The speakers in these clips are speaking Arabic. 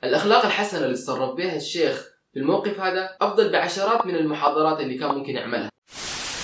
الأخلاق الحسنة اللي تصرف بها الشيخ في الموقف هذا أفضل بعشرات من المحاضرات اللي كان ممكن يعملها.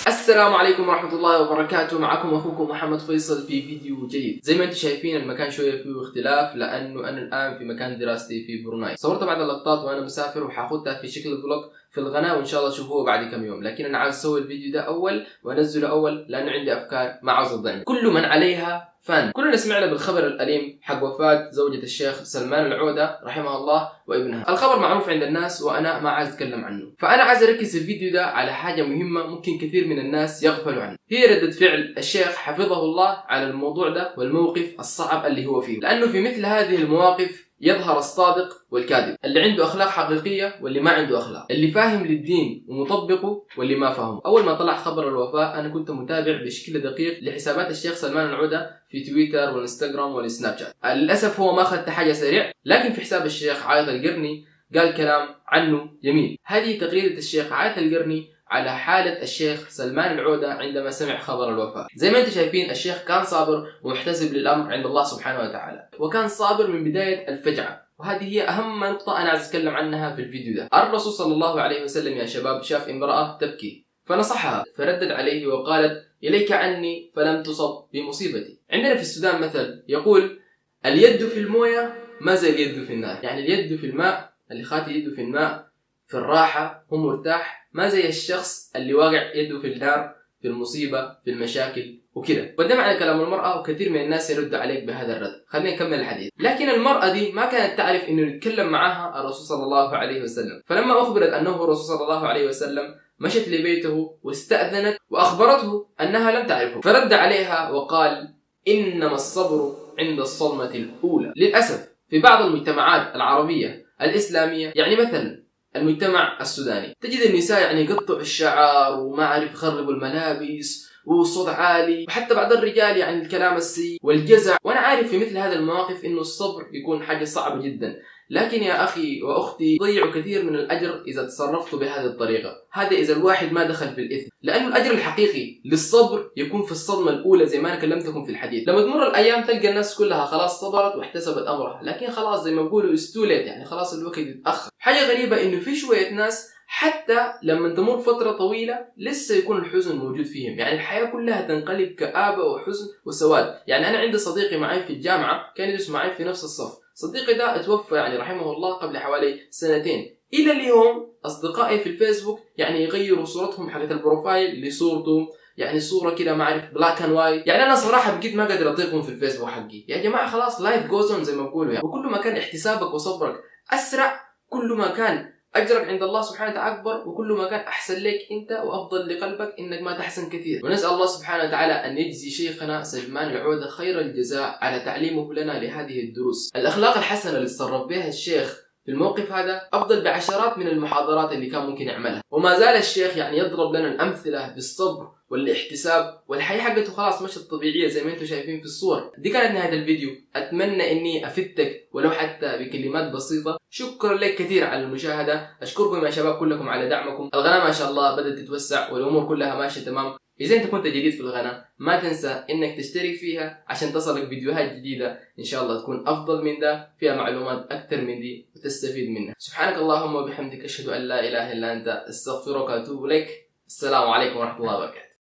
السلام عليكم ورحمة الله وبركاته، معكم أخوكم محمد فيصل في فيديو جديد. زي ما انتم شايفين المكان شوية فيه اختلاف لأنه أنا الآن في مكان دراستي في بروناي. صورت بعض اللقطات وأنا مسافر وحاخدها في شكل فلوج في القناة وإن شاء الله تشوفوه بعد كم يوم، لكن أنا عاوز أسوي الفيديو ده أول وأنزله أول لأنه عندي أفكار ما عاوز أضيع. كل من عليها فان. كلنا سمعنا بالخبر الأليم حق وفاة زوجة الشيخ سلمان العودة رحمه الله وابنها. الخبر معروف عند الناس وأنا ما عايز أتكلم عنه، فأنا عايز أركز الفيديو ده على حاجة مهمة ممكن كثير من الناس يغفلوا عنها، هي ردة فعل الشيخ حفظه الله على الموضوع ده والموقف الصعب اللي هو فيه. لأنه في مثل هذه المواقف يظهر الصادق والكاذب، اللي عنده أخلاق حقيقية واللي ما عنده أخلاق، اللي فاهم للدين ومطبقه واللي ما فاهمه. أول ما طلع خبر الوفاة أنا كنت متابع بشكل دقيق لحسابات الشيخ سلمان العودة في تويتر والإنستغرام والسناب شات. للأسف هو ما أخذت حاجة سريع، لكن في حساب الشيخ عايض القرني قال كلام عنه جميل. هذه تغريدة الشيخ عايض القرني على حالة الشيخ سلمان العودة عندما سمع خبر الوفاة. زي ما انتم شايفين الشيخ كان صابر ومحتسب للأمر عند الله سبحانه وتعالى، وكان صابر من بداية الفجعة، وهذه هي أهم نقطة أنا عايز أتكلم عنها في الفيديو ده. الرسول صلى الله عليه وسلم يا شباب شاف امرأة تبكي فنصحها، فردد عليه وقالت: إليك عني فلم تصب بمصيبتي. عندنا في السودان مثل يقول: اليد في الموية ما زي اليد في النار، يعني اليد في الماء، اللي خاتي يده في الماء في الراحة هو مرتاح، ما زي الشخص اللي واقع يده في النار في المصيبة في المشاكل وكده. وده معنى كلام المرأة، وكثير من الناس يرد عليك بهذا الرد. خلينا نكمل الحديث. لكن المرأة دي ما كانت تعرف انه يتكلم معها الرسول صلى الله عليه وسلم، فلما أخبرت أنه الرسول صلى الله عليه وسلم مشت لبيته واستأذنت وأخبرته أنها لم تعرفه، فرد عليها وقال: إنما الصبر عند الصدمة الأولى. للأسف في بعض المجتمعات العربية الإسلامية، يعني مثلا المجتمع السوداني، تجد النساء يعني يقطعوا الشعر وما عارف يخربوا الملابس وصوت عالي، وحتى بعض الرجال يعني الكلام السيء والجزع. وانا عارف في مثل هذه المواقف انه الصبر يكون حاجة صعبة جدا، لكن يا اخي واختي ضيعوا كثير من الاجر اذا تصرفتوا بهذه الطريقة. هذا اذا الواحد ما دخل في الاثم، لانه الاجر الحقيقي للصبر يكون في الصدمة الاولى زي ما انا كلمتكم في الحديث. لما تمر الايام تلقى الناس كلها خلاص صبرت واحتسبت امرها، لكن خلاص زي ما بيقولوا استولت، يعني خلاص الوقت يتاخر. حاجة غريبة انه في شوية ناس حتى لما تمر فترة طويلة لسه يكون الحزن موجود فيهم، يعني الحياة كلها تنقلب كآبة وحزن وسواد. يعني أنا عندي صديقي معي في الجامعة كان يدرس معي في نفس الصف، صديقي ده اتوفى يعني رحمه الله قبل حوالي سنتين. إلى اليوم أصدقائي في الفيسبوك يعني يغيروا صورتهم حقت البروفايل لصورته، يعني صورة كده ما أعرف بلاك اند وايت. يعني أنا صراحة بجد ما قادر أطيقهم في الفيسبوك حقي. يا جماعة خلاص لايف جوز اون زي ما بقولوا يعني. وكل ما كان احتسابك وصبرك أسرع كل ما كان أجرك عند الله سبحانه وتعالى أكبر، وكل ما كان أحسن لك أنت وأفضل لقلبك إنك ما تحسن كثير. ونسأل الله سبحانه وتعالى أن يجزي شيخنا سلمان العودة خير الجزاء على تعليمه لنا لهذه الدروس. الأخلاق الحسنة اللي تصرف بها الشيخ في الموقف هذا أفضل بعشرات من المحاضرات اللي كان ممكن يعملها. وما زال الشيخ يعني يضرب لنا الأمثلة بالصبر والاحتساب، والحياة حقته خلاص مشت طبيعية زي ما انتم شايفين في الصور. دي كانت نهاية الفيديو، أتمنى إني أفدتك ولو حتى بكلمات بسيطة. شكرا لك كثير على المشاهدة، أشكركم يا شباب كلكم على دعمكم. القناة ما شاء الله بدأت تتوسع والأمور كلها ماشية تمام. إذا أنت كنت جديد في القناة ما تنسى إنك تشترك فيها عشان تصلك فيديوهات جديدة إن شاء الله تكون أفضل من ده، فيها معلومات أكثر من دي وتستفيد منها. سبحانك اللهم وبحمدك، أشهد أن لا إله إلا أنت، أستغفرك وأتوب إليك. السلام عليكم ورحمة الله وبركاته.